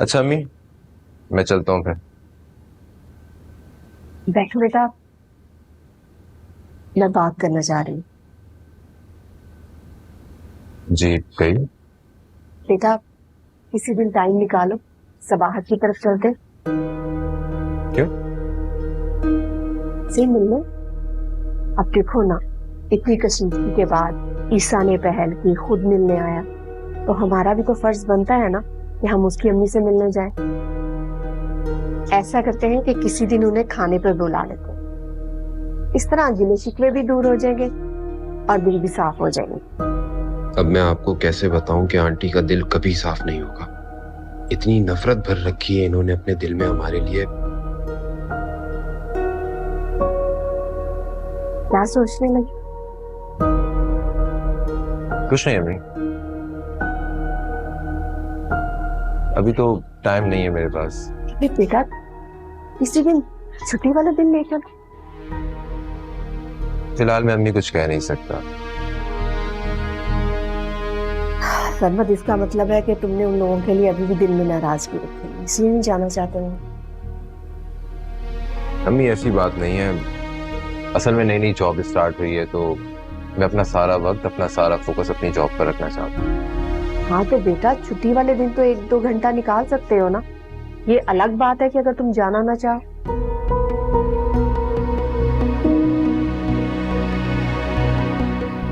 अच्छा अम्मी, मैं चलता हूँ फिर। बैठो बेटा। मैं बात करना चाह रही हूँ। जी कही। बेटा, किसी दिन टाइम निकालो, सबाहत की तरफ चलते क्यों? से मिलने। अब देखो ना, इतनी कशीदगी के बाद ईसा ने पहल की, खुद मिलने आया, तो हमारा भी तो फर्ज बनता है ना कि हम उसकी अम्मी से मिलने जाएं। ऐसा करते हैं कि किसी दिन उन्हें खाने पर बुला लेते हैं। इस तरह गिले शिकवे भी दूर हो जाएंगे और दिल भी साफ हो जाएंगे। अब मैं आपको कैसे बताऊं कि आंटी का दिल कभी साफ नहीं होगा। इतनी नफरत भर रखी है इन्होंने अपने दिल में हमारे लिए। क्या सोचने लगी? कुछ नहीं अम्मी, अभी तो टाइम नहीं है मेरे पास। अरे बेटा, किसी दिन छुट्टी वाला दिन लेकर। फिलहाल मैं अम्मी कुछ कह नहीं सकता। सरमद, इसका मतलब है कि तुमने उन लोगों के लिए अभी भी दिल में नाराजगी रखी है, इसलिए नहीं जाना चाहते हो। अम्मी ऐसी बात नहीं है, असल में नई नई जॉब स्टार्ट हुई है तो मैं अपना सारा वक्त, अपना सारा फोकस अपनी जॉब पर रखना चाहता हूँ। हाँ तो बेटा, छुट्टी वाले दिन तो 1-2 घंटा निकाल सकते हो ना। ये अलग बात है कि अगर तुम जाना ना चाहो।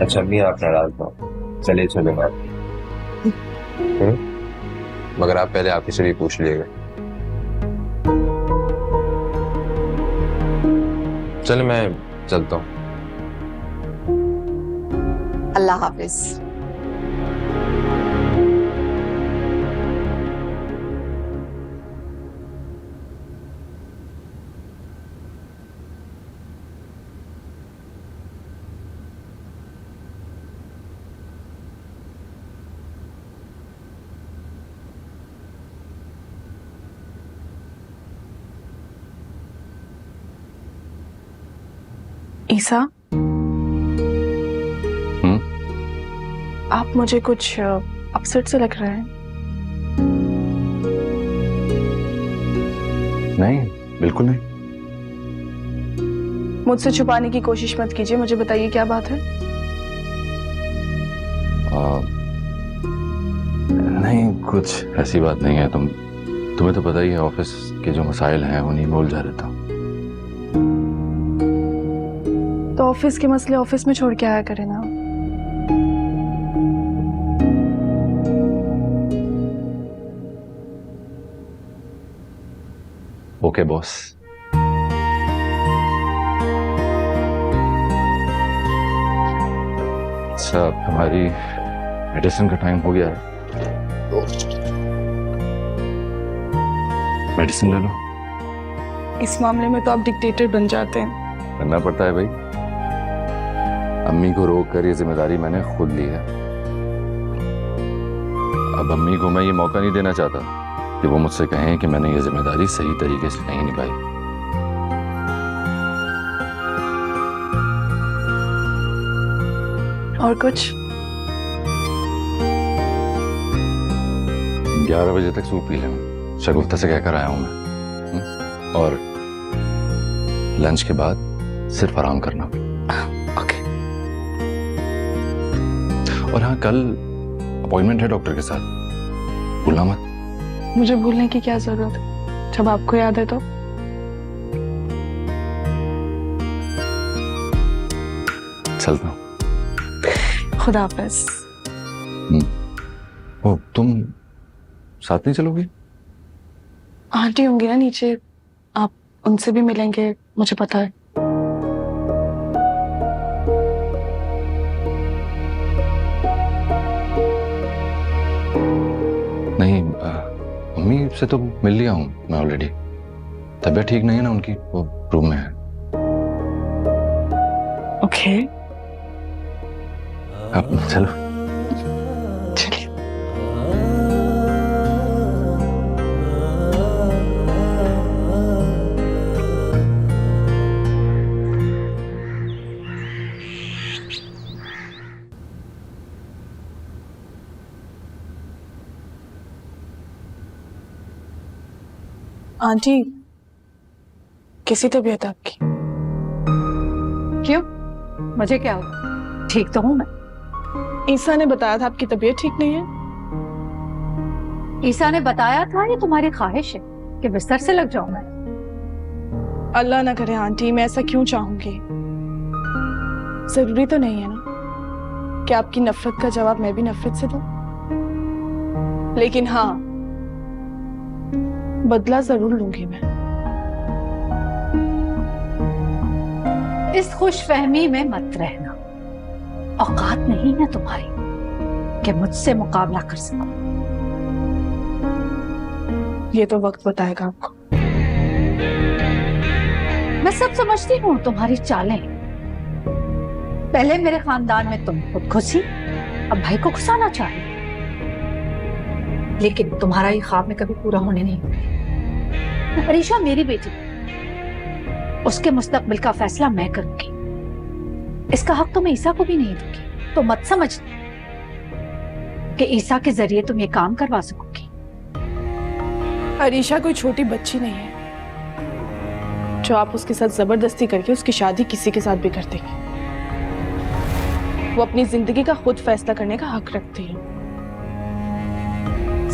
अच्छा अम्मी, आप नाराज ना हो, चलिए चले बात। मगर आप पहले आप ही से भी पूछ लीजिएगा। चले, मैं चलता हूँ। अल्लाह हाफिज। ईसा, हम्म। आप मुझे कुछ अपसेट से लग रहे हैं। नहीं, बिल्कुल नहीं। मुझसे छुपाने की कोशिश मत कीजिए, मुझे बताइए क्या बात है। आ, नहीं, कुछ ऐसी बात नहीं है। तुम्हें तो पता ही है, ऑफिस के जो मसाइल हैं उन्हीं में उलझा रहता हूँ। तो ऑफिस के मसले ऑफिस में छोड़ के आया करें ना। Okay boss. अच्छा, हमारी मेडिसिन का टाइम हो गया है, तो मेडिसिन ले लो। इस मामले में तो आप डिक्टेटर बन जाते हैं। करना पड़ता है भाई, अम्मी को रोक कर ये जिम्मेदारी मैंने खुद ली है। अब अम्मी को मैं ये मौका नहीं देना चाहता कि वो मुझसे कहें कि मैंने ये जिम्मेदारी सही तरीके से नहीं निभाई। और कुछ? 11 बजे तक सूप पी लेना, शगुफ्ता से कहकर आया हूं मैं। और लंच के बाद सिर्फ आराम करना। ओके। और हाँ, कल अपॉइंटमेंट है डॉक्टर के साथ, भूलना मत। मुझे भूलने की क्या जरूरत है, जब आपको याद है तो। चलता हूँ। खुदा हाफिज। ओ, तुम साथ नहीं चलोगी? आंटी होंगी ना नीचे, आप उनसे भी मिलेंगे, मुझे पता है। नहीं, मम्मी से तो मिल लिया हूँ मैं ऑलरेडी। तबीयत ठीक नहीं है ना उनकी, वो रूम में है। ओके। अब चलो। चलिए। आंटी, कैसी तबीयत है आपकी? क्यों? मुझे क्या हुआ? ठीक तो हूं मैं। ईसा ने बताया था आपकी तबीयत ठीक नहीं है। ईसा ने बताया था ये तुम्हारी ख्वाहिश है कि बिस्तर से लग जाऊं मैं? अल्लाह ना करे आंटी, मैं ऐसा क्यों चाहूंगी? जरूरी तो नहीं है ना कि आपकी नफरत का जवाब मैं भी नफरत से दूं। लेकिन हाँ, बदला जरूर लूंगी मैं। इस खुशफहमी में मत रहना। औकात नहीं है तुम्हारी कि मुझसे मुकाबला कर सको। ये तो वक्त बताएगा आपको। मैं सब समझती हूँ तुम्हारी चालें। पहले मेरे खानदान में तुम खुद खुशी, अब भाई को खुशाना चाहे, लेकिन तुम्हारा ये ख्वाब में कभी पूरा होने नहीं होगा। अरीशा मेरी बेटी, उसके मुस्तकबिल का फैसला मैं करूंगी। इसका हक तो मैं ईसा को भी नहीं दूंगी। तो मत समझ कि ईसा के जरिए तुम ये काम करवा सकोगी। अरीशा कोई छोटी बच्ची नहीं है जो आप उसके साथ जबरदस्ती करके उसकी शादी किसी के साथ भी कर देंगे। वो अपनी जिंदगी का खुद फैसला करने का हक रखती है।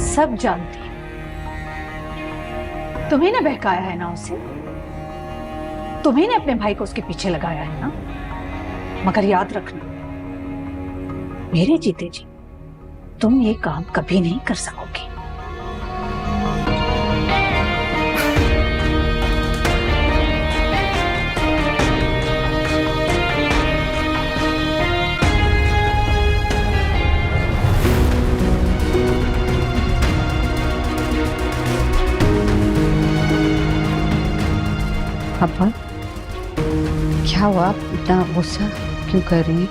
सब जानती है। तुम्ही ने बहकाया है ना उसे, तुम्ही ने अपने भाई को उसके पीछे लगाया है ना। मगर याद रखना, मेरे जीते जी तुम ये काम कभी नहीं कर सकोगे। पापा, क्या हुआ? आप इतना गुस्सा क्यों कर रही हैं?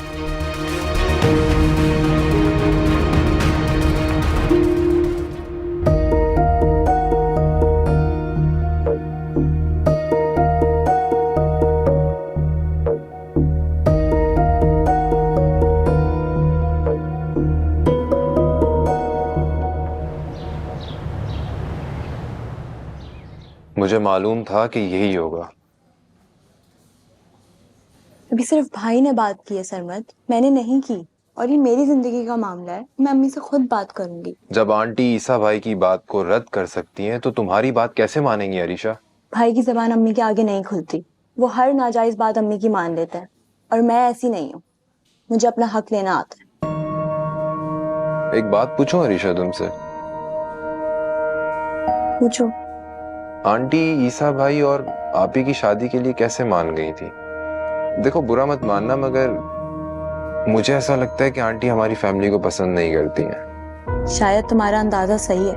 मुझे मालूम था कि यही होगा। अभी सिर्फ भाई ने बात की है सरमद, मैंने नहीं की। और ये मेरी जिंदगी का मामला है, मैं अम्मी से खुद बात करूंगी। जब आंटी ईसा भाई की बात को रद्द कर सकती हैं तो तुम्हारी बात कैसे मानेंगी अरीशा? भाई की जबान अम्मी के आगे नहीं खुलती। वो हर नाजायज बात अम्मी की मान लेता है, और मैं ऐसी नहीं हूँ। मुझे अपना हक लेना आता है। एक बात पूछूं अरीशा तुमसे? पूछो। आंटी ईसा भाई और आपी की शादी के लिए कैसे मान गई थी? देखो, बुरा मत मानना, मगर मुझे ऐसा लगता है कि आंटी हमारी फैमिली को पसंद नहीं करती हैं। शायद तुम्हारा अंदाजा सही है,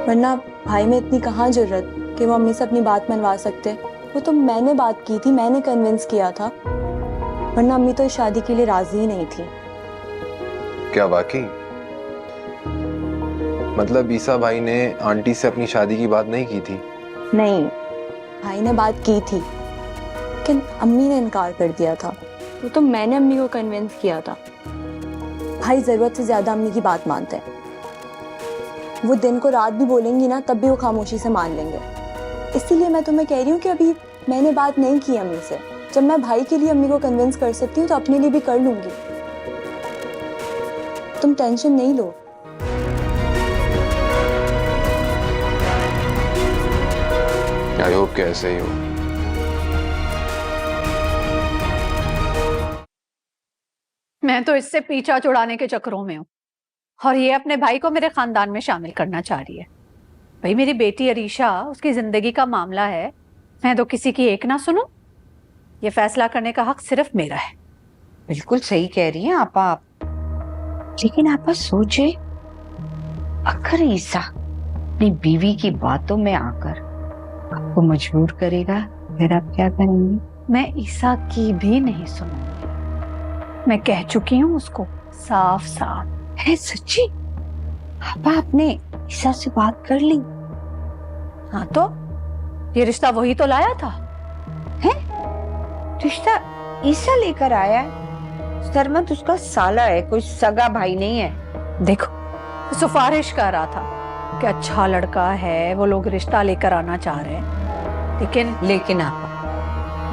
वरना भाई में इतनी कहाँ जरूरत कि वो अम्मी से अपनी बात मनवा सकते। वो तो मैंने बात की थी, मैंने कन्विंस किया था, वरना अम्मी तो इस शादी के लिए राजी ही नहीं थी। क्या वाकई? मतलब ईसा भाई ने आंटी से अपनी शादी की बात नहीं की थी? नहीं, भाई ने बात की थी, लेकिन अम्मी ने इनकार कर दिया था। वो तो मैंने अम्मी को कन्विंस किया था। भाई जरूरत से ज्यादा अम्मी की बात मानते हैं। वो दिन को रात भी बोलेंगी ना, तब भी वो खामोशी से मान लेंगे। इसीलिए मैं तुम्हें कह रही हूँ कि अभी मैंने बात नहीं की अम्मी से। जब मैं भाई के लिए अम्मी को कन्विंस कर सकती हूँ तो अपने लिए भी कर लूंगी। तुम टेंशन नहीं लो। आई होप कि ऐसे ही हो। मैं तो इससे पीछा छुड़ाने के चक्करों में हूँ, और ये अपने भाई को मेरे खानदान में शामिल करना चाह रही है। भाई मेरी बेटी अरीशा, उसकी जिंदगी का मामला है, मैं तो किसी की एक ना सुनूं। ये फैसला करने का हक सिर्फ मेरा है। बिल्कुल सही कह रही हैं आपा आप। लेकिन आपा सोचे, अगर ईसा अपनी बीवी की बातों में आकर आपको मजबूर करेगा, फिर आप क्या करेंगी? मैं ईसा की भी नहीं सुनूंगी। मैं कह चुकी हूँ उसको साफ साफ। है सच्ची? आपा आपने ईसा से बात कर ली? हाँ तो ये रिश्ता वही तो लाया था। है? रिश्ता ईसा लेकर आया है? सरमत उसका साला है, कोई सगा भाई नहीं है। देखो, सिफारिश कर रहा था कि अच्छा लड़का है, वो लोग रिश्ता लेकर आना चाह रहे हैं, लेकिन आप,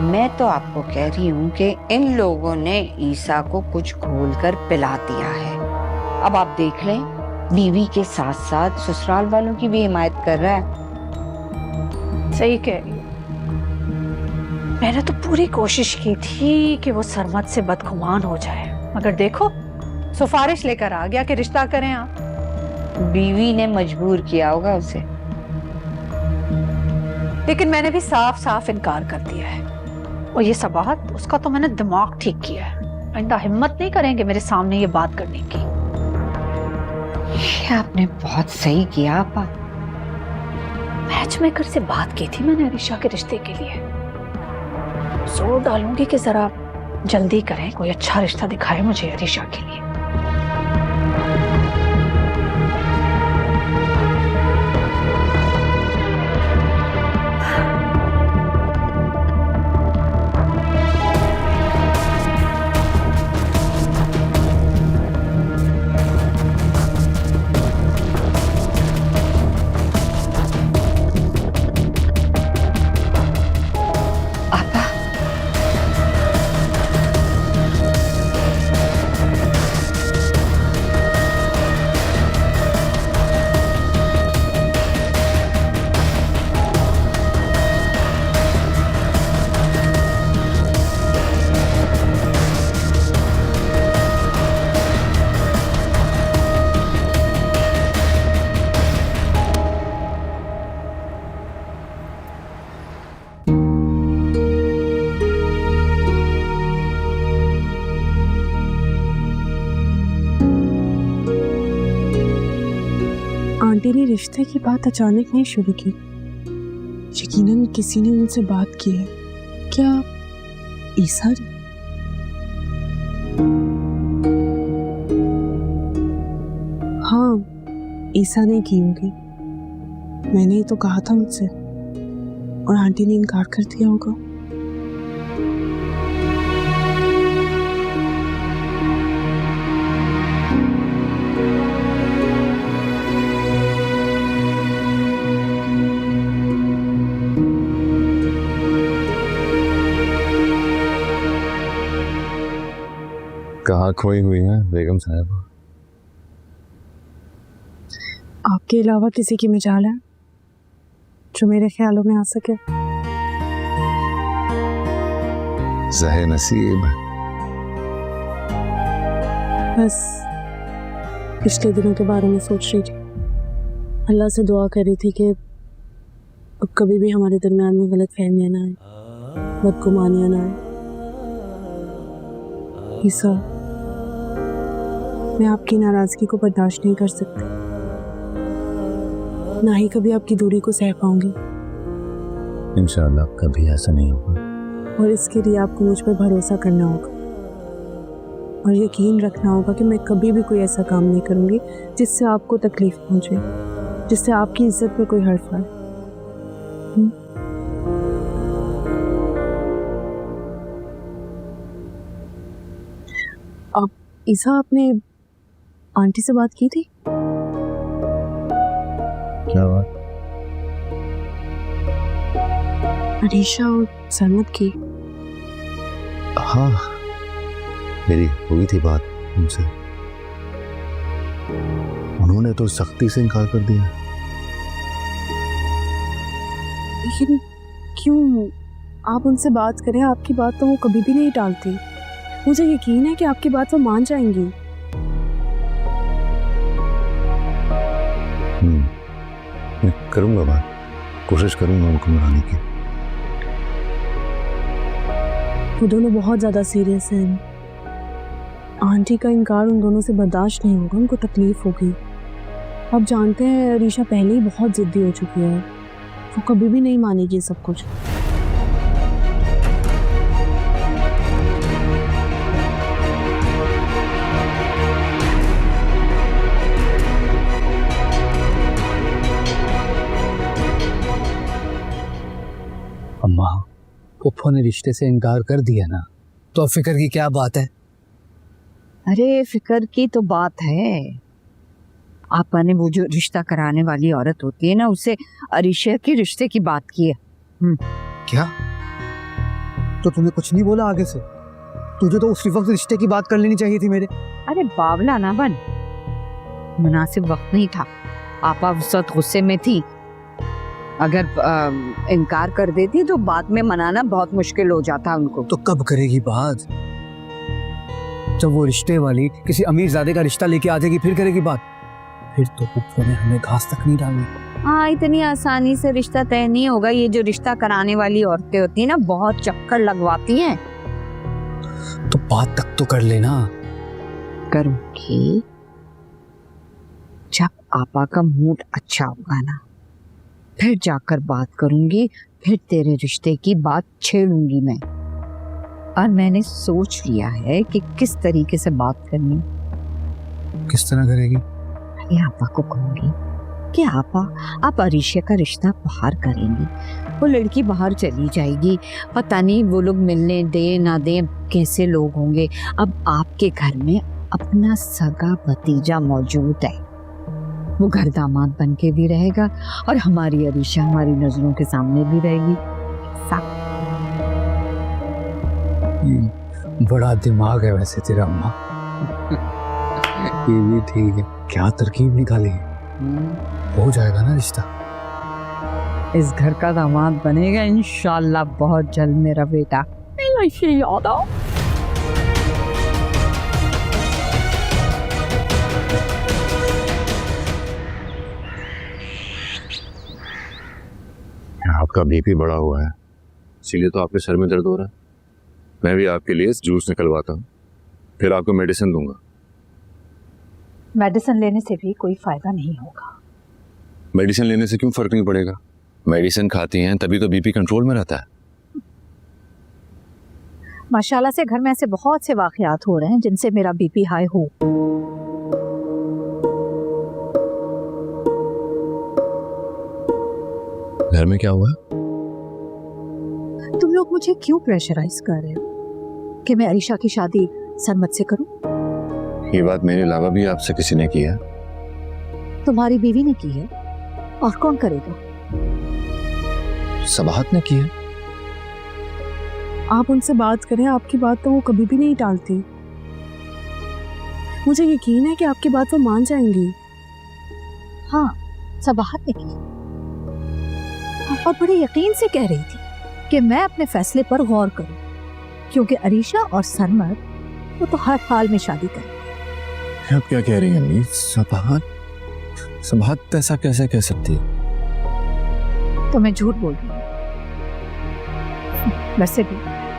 मैं तो आपको कह रही हूँ कि इन लोगों ने ईसा को कुछ घोल कर पिला दिया है। अब आप देख लें, बीवी के साथ साथ ससुराल वालों की भी हिमायत कर रहा है। सही कह रही हो। मैंने तो पूरी कोशिश की थी कि वो सरमद से बदगुमान हो जाए, मगर देखो सिफारिश लेकर आ गया कि रिश्ता करें आप। बीवी ने मजबूर किया होगा उसे। लेकिन मैंने भी साफ साफ इनकार कर दिया है, और ये सबाहत, उसका तो मैंने दिमाग ठीक किया है। आइंदा हिम्मत नहीं करेंगे मेरे सामने ये बात करने की। ये आपने बहुत सही किया आपा। मैच मेकर से बात की थी मैंने अरीशा के रिश्ते के लिए। जोर डालूंगी कि जरा जल्दी करें, कोई अच्छा रिश्ता दिखाए मुझे अरीशा के लिए। आपा, आंटी ने रिश्ते की बात अचानक नहीं शुरू की। यकीनन किसी ने उनसे बात की है। क्या ईसा ने? हाँ, ईसा ने की होगी। मैंने ही तो कहा था उनसे, और आंटी ने इनकार कर दिया होगा। कहाँ खोई हुई है बेगम साहब? आपके अलावा किसी की मजाल है जो मेरे ख्यालों में आ सके? ज़हे नसीब। बस पिछले दिनों के बारे में सोच रही थी। अल्लाह से दुआ कर रही थी कि अब कभी भी हमारे दरमियान में गलत फहमियाँ ना आए, बदगुमानियाँ ना आए। ईसा, मैं आपकी नाराजगी को बर्दाश्त नहीं कर सकती, ना ही कभी आपकी दूरी को सह पाऊंगी। इंशाअल्लाह कभी ऐसा नहीं होगा। और इसके लिए आपको मुझ पर भरोसा करना होगा और यकीन रखना होगा कि मैं कभी भी कोई ऐसा काम नहीं करूंगी जिससे आपको तकलीफ पहुंचे, जिससे आपकी इज्जत पर कोई हर्फ आए। अब ईसा, आपने आंटी से बात की थी? क्या बात? अरीशा और सरमद की। हाँ, मेरी हुई थी बात उनसे। उन्होंने तो सख्ती से इनकार कर दिया। लेकिन क्यों? आप उनसे बात करें, आपकी बात तो वो कभी भी नहीं टालती। मुझे यकीन है कि आपकी बात वो मान जाएंगी। मैं करूंगा बात, कोशिश करूंगा उनको मनाने की। वो दोनों बहुत ज्यादा सीरियस हैं। आंटी का इनकार उन दोनों से बर्दाश्त नहीं होगा, उनको तकलीफ होगी। आप जानते हैं अरीशा पहले ही बहुत जिद्दी हो चुकी है, वो कभी भी नहीं मानेगी सब कुछ। अम्मा, पुप्पो ने रिश्ते से इनकार कर दिया ना, तो अब फिक्र की क्या बात है? अरे फिक्र की तो बात है। आपा ने वो जो रिश्ता कराने वाली औरत होती है ना, उससे अरीशा के रिश्ते की बात की है। क्या? तो तूने कुछ नहीं बोला आगे से? तुझे तो उसी वक्त रिश्ते की बात कर लेनी चाहिए थी मेरे। अरे बावला ना बन, मुनासिब वक्त नहीं था। आपा उस वक्त गुस्से में थी, अगर इनकार कर देती तो बाद में मनाना बहुत मुश्किल हो जाता उनको। तो कब करेगी बात? जब वो रिश्ते वाली किसी अमीरजादे का रिश्ता लेके आ जाएगी फिर करेगी बात। फिर तो पुप्पो ने हमें घास तक नहीं डाली। हाँ, इतनी आसानी से रिश्ता तय नहीं होगा। ये जो रिश्ता कराने वाली औरतें होती है ना, बहुत चक्कर लगवाती हैं। तो बात तक तो कर लेना। करूंगी जब आपा का मूड अच्छा होगा ना, फिर जाकर बात करूंगी, फिर तेरे रिश्ते की बात छेड़ूंगी मैं। और मैंने सोच लिया है कि किस तरीके से बात करनी। किस तरह करेगी? अरे आपा को कहूंगी कि आपा आप अरीशा का रिश्ता बाहर करेंगी। वो लड़की बाहर चली जाएगी, पता नहीं वो लोग मिलने दे ना दे, कैसे लोग होंगे। अब आपके घर में अपना सगा भतीजा मौजूद है, वो घर दामाद बन के भी रहेगा और हमारी अरीशा हमारी नजरों के सामने भी रहेगी। बड़ा दिमाग है वैसे तेरा अम्मा। ये भी ठीक है, क्या तरकीब निकाली है। हो जाएगा ना रिश्ता। इस घर का दामाद बनेगा इंशाल्लाह बहुत जल्द मेरा बेटा। याद आओ। आपका बीपी बढ़ा हुआ है, इसीलिए तो आपके सर में दर्द हो रहा है। मैं भी आपके लिए जूस निकलवाता हूँ, फिर आपको मेडिसिन दूंगा। मेडिसिन लेने से भी कोई फायदा नहीं होगा। मेडिसिन लेने से क्यों फर्क नहीं पड़ेगा? मेडिसिन खाती हैं तभी तो बीपी कंट्रोल में रहता है। माशाल्लाह से घर में ऐसे बहुत से वाकयात हो रहे हैं जिनसे मेरा बीपी हाई हो। घर में क्या हुआ? तुम लोग मुझे क्यों प्रेशराइज कर रहे हो कि मैं अरीशा की शादी सरमत से करूं? ये बात मेरे अलावा भी आपसे किसी ने की है? तुम्हारी बीवी ने की है, और कौन करेगा? सबाहत ने की है। आप उनसे बात करें, आपकी बात तो वो कभी भी नहीं टालती। मुझे यकीन है कि आपकी बात वो मान जाएंगी। हाँ, सबाहत ने की, और बड़े यकीन से कह रही थी कि मैं अपने फैसले पर गौर करूं, क्योंकि अरीशा और सरमत वो तो हर हाल में शादी करें। आप क्या कह रही हैं अम्मी? सबाहत ऐसा कैसे कह सकती है? तो मैं झूठ बोल रही हूँ। वैसे भी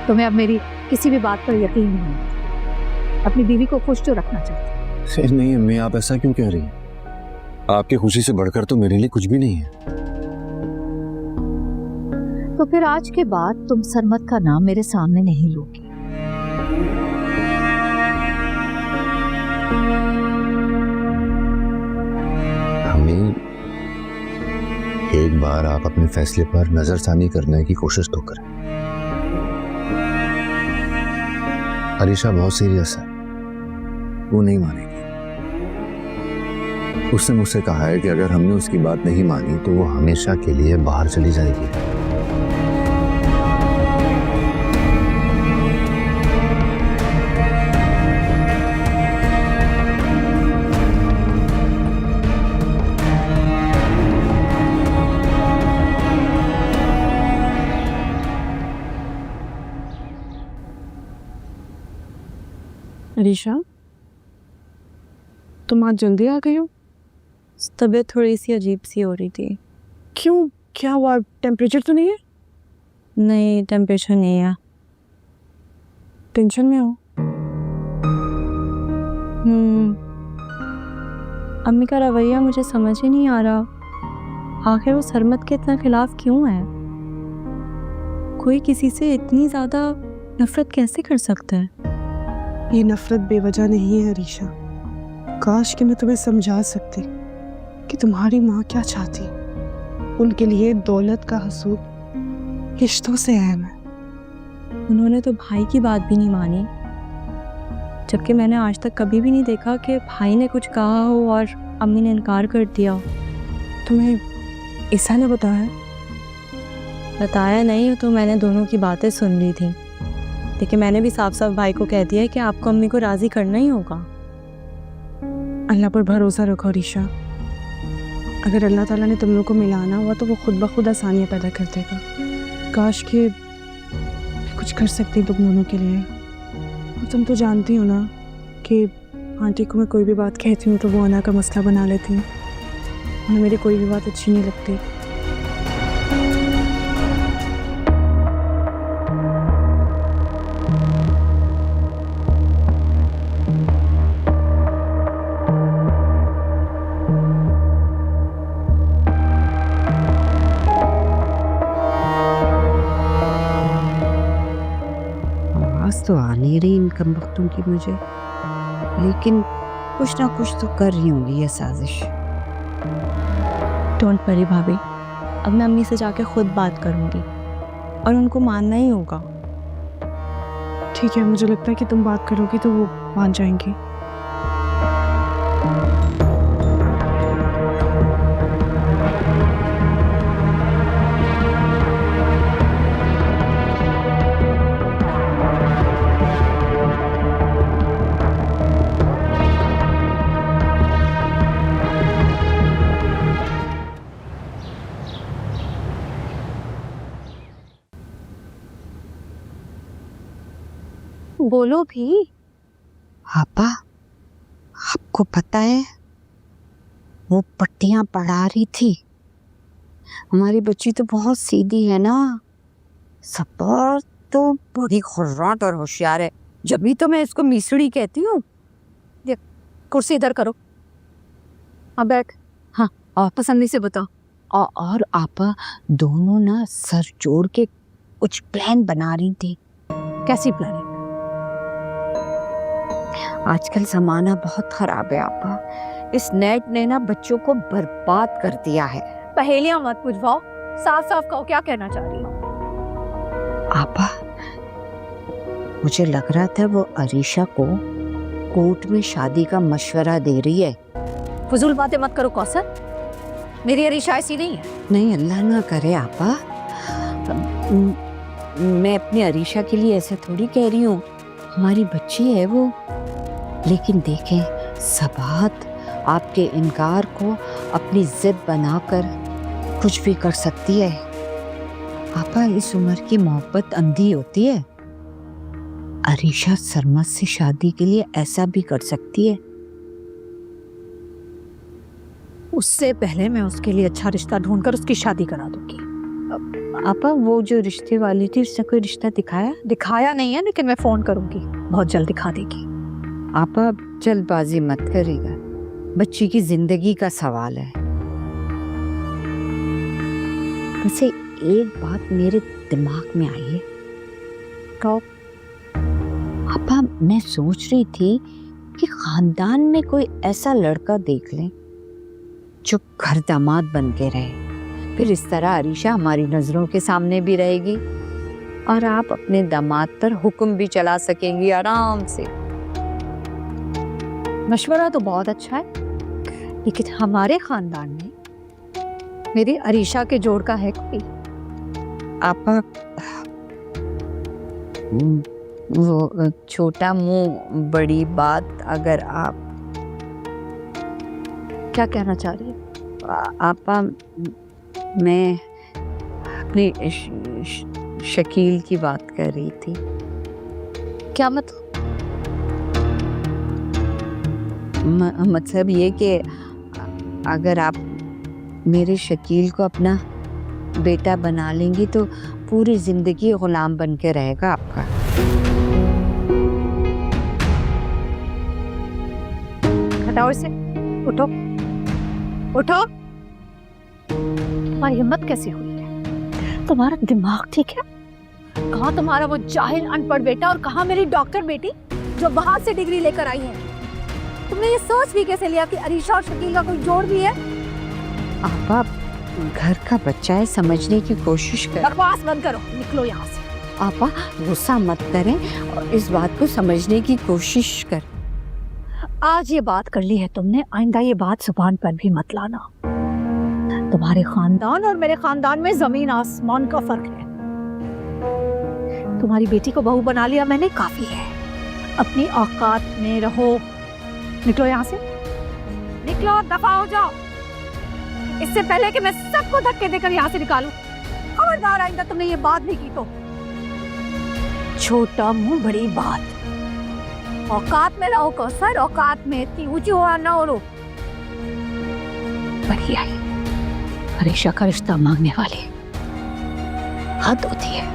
तुम्हें अब मेरी किसी भी बात पर यकीन नहीं है। अपनी बीवी को खुश तो रखना चाहिए। नहीं अम्मी, आप ऐसा क्यों कह रही हैं? आपकी खुशी से बढ़कर तो मेरे लिए कुछ भी नहीं है। तो फिर आज के बाद तुम सरमत का नाम मेरे सामने नहीं लोगी। अम्मी, एक बार आप अपने फैसले पर नजरसानी करने की कोशिश तो करें। अरीशा बहुत सीरियस है, वो नहीं मानेगी। उसने मुझसे कहा है कि अगर हमने उसकी बात नहीं मानी तो वो हमेशा के लिए बाहर चली जाएगी। अरीशा, तुम आज जल्दी आ गई हो? तबीयत थोड़ी सी अजीब सी हो रही थी। क्यों, क्या हुआ? टेम्परेचर तो नहीं है? नहीं, टेम्परेचर नहीं है। टेंशन में हो? अम्मी का रवैया मुझे समझ ही नहीं आ रहा। आखिर वो सरमत के इतना खिलाफ क्यों है? कोई किसी से इतनी ज़्यादा नफरत कैसे कर सकता है? ये नफरत बेवजह नहीं है अरीशा। काश कि मैं तुम्हें समझा सकती कि तुम्हारी माँ क्या चाहती। उनके लिए दौलत का हसूल रिश्तों से अहम है। उन्होंने तो भाई की बात भी नहीं मानी, जबकि मैंने आज तक कभी भी नहीं देखा कि भाई ने कुछ कहा हो और अम्मी ने इनकार कर दिया। तुम्हें ईसा ने बताया? बताया नहीं तो मैंने दोनों की बातें सुन ली थी, लेकिन मैंने भी साफ साफ भाई को कह दिया कि आपको अम्मी को राजी करना ही होगा। अल्लाह पर भरोसा रखो ऋषा, अगर अल्लाह ताला ने तुम लोग को मिलाना हुआ तो वो खुद ब खुद आसानियाँ पैदा कर देगा। काश कि मैं कुछ कर सकती तुम दोनों के लिए। और तुम तो जानती हो ना कि आंटी को मैं कोई भी बात कहती हूँ तो वो अना का मसला बना लेती हूँ। उन्हें मेरी कोई भी बात अच्छी नहीं लगती। आवाज तो आ नहीं रही इन कम वक्तों की मुझे, लेकिन कुछ ना कुछ तो कर रही होंगी ये साजिश। डोंट वरी भाभी, अब मैं अम्मी से जाके खुद बात करूंगी और उनको मानना ही होगा। ठीक है, मुझे लगता है कि तुम बात करोगी तो वो मान जाएंगी। बोलो भी। आपा, आपको पता है वो पट्टियां पढ़ा रही थी। हमारी बच्ची तो बहुत सीधी है ना, सबर तो बड़ी खुर्राट और होशियार है। जब भी तो मैं इसको मिसड़ी कहती हूँ। देख, कुर्सी इधर करो, अब बैठ। हाँ, और पसंदी से बताओ। और आपा दोनों ना सर जोड़ के कुछ प्लान बना रही थी। कैसी प्लान? आजकल जमाना बहुत खराब है आपा, इस नेट ने ना बच्चों को बर्बाद कर दिया है। पहेलियां मत पूछवाओ, साफ साफ कहो क्या कहना चाह रही हो। आपा, मुझे लग रहा था वो अरीशा को कोर्ट में शादी का मशवरा दे रही है। फजूल बातें मत करो कौसर, मेरी अरीशा ऐसी नहीं है। नहीं, अल्लाह ना करे आपा, मैं अपनी अरीशा के लिए ऐसा थोड़ी कह रही हूँ, हमारी बच्ची है वो। लेकिन देखें, सबात आपके इनकार को अपनी जिद बनाकर कुछ भी कर सकती है। आपा, इस उम्र की मोहब्बत अंधी होती है। अरीशा सरमद से शादी के लिए ऐसा भी कर सकती है। उससे पहले मैं उसके लिए अच्छा रिश्ता ढूंढकर उसकी शादी करा दूंगी। आपा, वो जो रिश्ते वाली थी उसने कोई रिश्ता दिखाया? दिखाया नहीं है, लेकिन मैं फोन करूंगी, बहुत जल्द दिखा देगी। आपा, जल्दबाजी मत करिएगा, बच्ची की जिंदगी का सवाल है। वैसे एक बात मेरे दिमाग में आई है। कहो। आपा, मैं सोच रही थी कि खानदान में कोई ऐसा लड़का देख लें जो घर दामाद बन के रहे, फिर इस तरह अरीशा हमारी नजरों के सामने भी रहेगी और आप अपने दामाद पर हुक्म भी चला सकेंगी आराम से। मशवरा तो बहुत अच्छा है, लेकिन हमारे खानदान में मेरी अरीशा के जोड़ का है कोई? आपा, वो छोटा मुंह बड़ी बात, अगर आप क्या कहना चाह रही है? आपा, मैं अपनी शकील की बात कर रही थी। क्या मतलब? मतलब ये कि अगर आप मेरे शकील को अपना बेटा बना लेंगी तो पूरी जिंदगी गुलाम बन के रहेगा आपका। हटाओ इसे, उठो उठो। तुम्हारी हिम्मत कैसी हुई है? तुम्हारा दिमाग ठीक है? कहाँ तुम्हारा वो जाहिल अनपढ़ बेटा और कहाँ मेरी डॉक्टर बेटी जो बाहर से डिग्री लेकर आई है? तुमने ये सोच भी कैसे लिया कि अरीशा और शकील का कोई जोड़ भी है? आपा, घर का बच्चा है, समझने की कोशिश कर। बकवास बंद करो, निकलो यहाँ से। आपा, गुस्सा मत करें और इस बात को समझने की कोशिश कर। आज ये बात कर ली है तुमने, आइंदा ये बात जुबान पर भी मत लाना। तुम्हारे खानदान और मेरे खानदान में जमीन आसमान का फर्क है। तुम्हारी बेटी को बहू बना लिया मैंने, काफी है। अपनी औकात में रहो। निकलो यहाँ से, निकलो, दफा हो जाओ, इससे पहले कि मैं सबको धक्के देकर यहाँ से निकालूं। खबरदार आइंदा तुमने ये बात नहीं की तो। छोटा मुंह बड़ी बात। औकात में रहो कौसर, औकात में, इतनी ऊंची हो ना हो। बढ़िया है, हरीशा का रिश्ता मांगने वाले, हद होती है,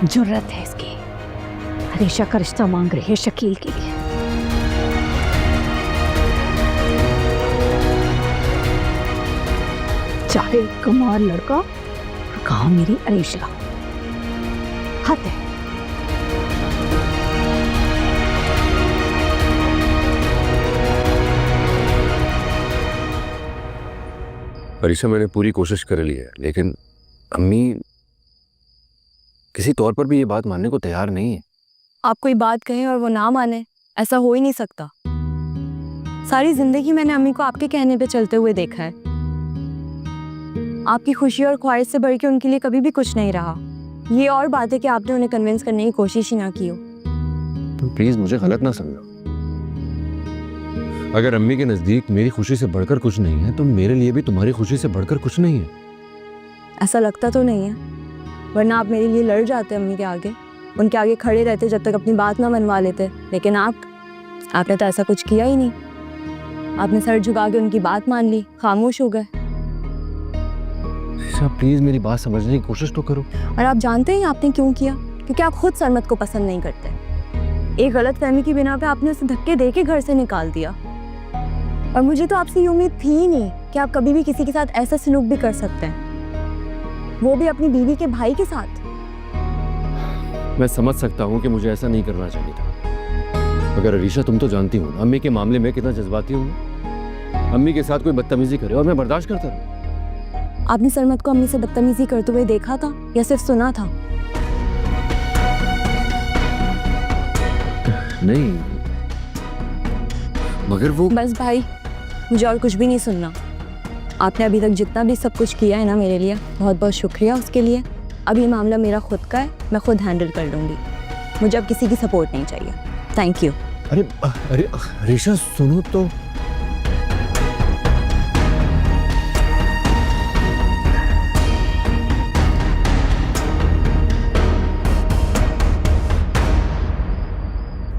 जुर्रत है इसकी। हरीशा का रिश्ता मांग रही है शकील के लिए। चाहे कमाल लड़का, कहा मेरी अरीशा, हद है। अरीशा, मैंने पूरी कोशिश कर ली है, लेकिन अम्मी किसी तौर पर भी ये बात मानने को तैयार नहीं है। आप कोई बात कहें और वो ना माने, ऐसा हो ही नहीं सकता। सारी जिंदगी मैंने अम्मी को आपके कहने पे चलते हुए देखा है। आपकी खुशी और ख्वाहिश से बढ़ के उनके लिए कभी भी कुछ नहीं रहा। ये और बात है कि आपने उन्हें कन्विंस करने की कोशिश ही ना की हो। तो प्लीज मुझे गलत ना समझो। अगर अम्मी के नजदीक मेरी खुशी से बढ़कर कुछ नहीं है, तो मेरे लिए भी तुम्हारी खुशी से बढ़कर कुछ नहीं है। ऐसा लगता तो नहीं है, वरना आप मेरे लिए लड़ जाते अम्मी के आगे, उनके आगे खड़े रहते जब तक अपनी बात ना मनवा लेते। लेकिन आपने तो ऐसा कुछ किया ही नहीं। आपने सर झुका के उनकी बात मान ली, खामोश हो गए। प्लीज मेरी बात समझने की कोशिश तो करो। और आप जानते हैं आपने क्यों किया? क्योंकि आप खुद सरमत को पसंद नहीं करते। एक गलत फहमी की बिना पे आपने उसे धक्के दे के घर से निकाल दिया। और मुझे तो आपसे ये उम्मीद थी ही नहीं कि आप कभी भी किसी के साथ ऐसा सलूक भी कर सकते हैं, वो भी अपनी बीवी के भाई के साथ। मैं समझ सकता हूँ कि मुझे ऐसा नहीं करना चाहिए था, मगर अरीशा तुम तो जानती हो अम्मी के मामले में कितना जज्बाती हूँ। अम्मी के साथ कोई बदतमीजी करे और मैं बर्दाश्त करता रहूं। आपने सरमत को अम्मी से बदतमीजी करते हुए देखा था या सिर्फ सुना था? नहीं, मगर वो बस भाई, मुझे और कुछ भी नहीं सुनना। आपने अभी तक जितना भी सब कुछ किया है ना मेरे लिए, बहुत बहुत शुक्रिया उसके लिए। अब ये मामला मेरा खुद का है, मैं खुद हैंडल कर लूँगी। मुझे अब किसी की सपोर्ट नहीं चाहिए। Thank you. अरे अरीशा सुनो तो।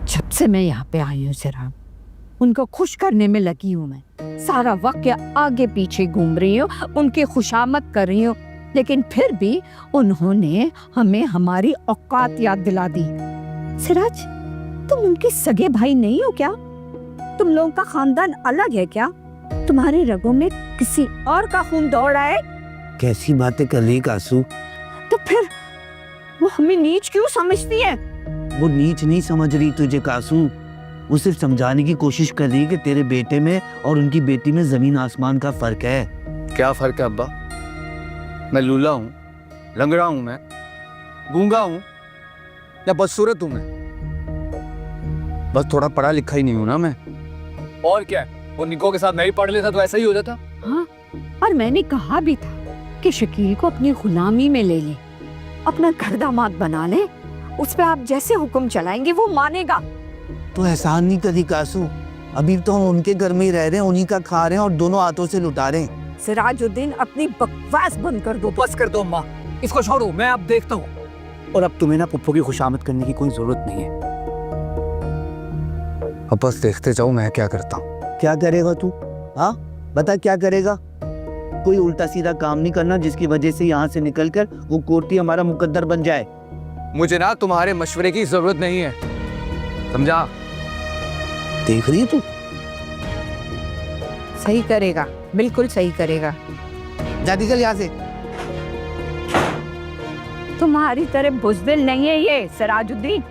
जब से मैं यहाँ पे आई हूँ सिराम, उनको खुश करने में लगी हूँ मैं। सारा वक्त आगे पीछे घूम रही हूँ, उनकी खुशामद कर रही हूँ, लेकिन फिर भी उन्होंने हमें हमारी औकात याद दिला दी। सिराज, तुम उनके सगे भाई नहीं हो क्या? तुम लोगों का खानदान अलग है क्या? तुम्हारे रगों में किसी और का खून दौड़ रहा है? कैसी बातें कर रही कासू? तो फिर वो हमें नीच क्यों समझती है? वो नीच नहीं समझ रही तुझे कासू, वो सिर्फ समझाने की कोशिश कर रही है कि तेरे बेटे में और उनकी बेटी में जमीन आसमान का फर्क है। क्या फर्क है अब्बा? मैं लूला हूँ, लंगड़ा हूँ, मैं गूंगा हूँ या बदसूरत हूँ? मैं बस थोड़ा पढ़ा लिखा ही नहीं हूँ ना मैं। और क्या है, वो निको के साथ नहीं पढ़ लेता तो ऐसा ही हो जाता। हाँ, और मैंने कहा भी था कि शकील को अपनी गुलामी में ले ले, अपना घर दामाद बना ले, उस पे आप जैसे हुक्म चलाएंगे वो मानेगा। तो एहसान नहीं करी कासू, अभी तो हम उनके घर में ही रह रहे हैं, उन्हीं का खा रहे हैं और दोनों हाथों से लुटा रहे हैं। सिराजुद्दीन, अपनी बकवास बंद कर दो। बस कर दो अम्मा, इसको छोड़ो, मैं अब देखता हूँ। और अब तुम्हें ना पुप्पो की खुशामद करने की कोई जरूरत नहीं है। अब बस देखते जाओ मैं क्या करता हूँ। क्या करेगा तू? हाँ बता, क्या करेगा? कोई उल्टा सीधा काम नहीं करना जिसकी वजह से यहाँ से निकलकर वो कोर्टी हमारा मुकद्दर बन जाए। मुझे ना तुम्हारे मशवरे की जरूरत नहीं है, समझा? देख रही है तू? सही करेगा, बिल्कुल सही करेगा। जा निकल यहाँ से। तुम्हारी तरह बुज़दिल नहीं है ये सिराजुद्दीन।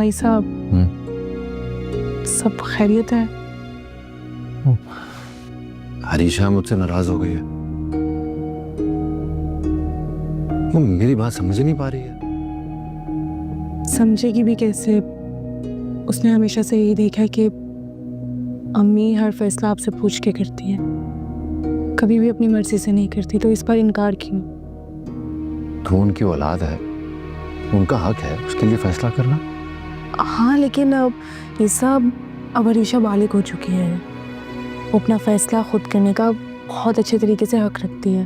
भाई साहब, सब खैरियत है? हरीशा मुझसे नाराज हो गई है। वो मेरी बात समझ नहीं पा रही है। समझेगी भी कैसे? उसने हमेशा से यही देखा है कि अम्मी हर फैसला आपसे पूछ के करती है, कभी भी अपनी मर्जी से नहीं करती, तो इस पर इनकार क्यों? तो उनकी औलाद है, उनका हक है उसके लिए फैसला करना। हाँ, लेकिन अब ईसा, अब अरीशा बालिग हो चुकी है, वो अपना फैसला खुद करने का बहुत अच्छे तरीके से हक रखती है।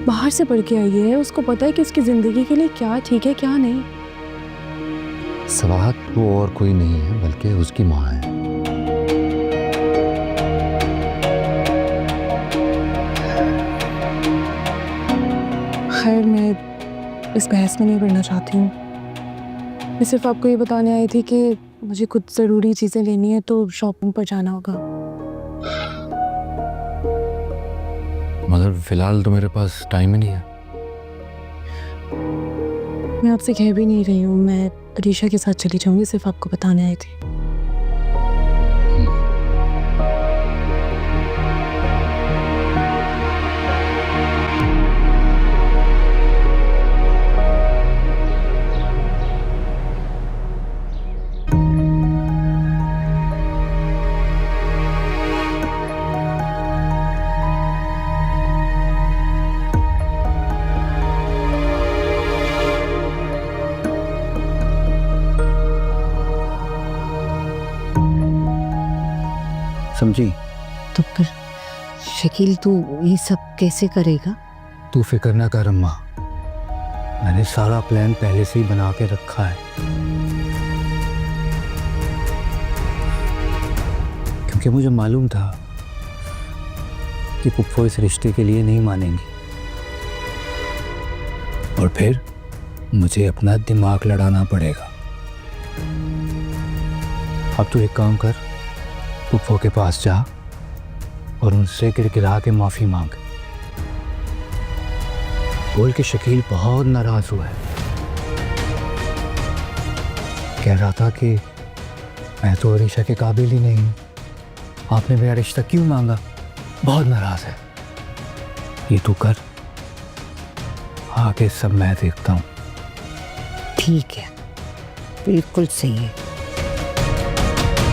बाहर से पढ़ के आई है, उसको पता है कि उसकी जिंदगी के लिए क्या ठीक है क्या नहीं। सवाहत वो और कोई नहीं है बल्कि उसकी माँ है। खैर, मैं इस बहस में नहीं पढ़ना चाहती हूँ। मैं सिर्फ आपको ये बताने आई थी कि मुझे कुछ ज़रूरी चीज़ें लेनी है, तो शॉपिंग पर जाना होगा। मगर फिलहाल तो मेरे पास टाइम ही नहीं है। मैं आपसे कह भी नहीं रही हूँ, मैं अरीशा के साथ चली जाऊंगी, सिर्फ आपको बताने आई थी। समझी? तो फिर शकील तू ये सब कैसे करेगा? तू फिक्र ना कर अम्मा, मैंने सारा प्लान पहले से ही बना के रखा है। क्योंकि मुझे मालूम था कि पुप्पो इस रिश्ते के लिए नहीं मानेंगी, और फिर मुझे अपना दिमाग लड़ाना पड़ेगा। अब तू एक काम कर, पुप्पो के पास जा और उनसे गिड़गिड़ा के माफी मांग। बोल के शकील बहुत नाराज हुआ है, कह रहा था कि मैं तो अरीशा के काबिल ही नहीं हूं, आपने मेरा रिश्ता क्यों मांगा, बहुत नाराज है। ये तू कर, आगे सब मैं देखता हूं। ठीक है, बिल्कुल सही है।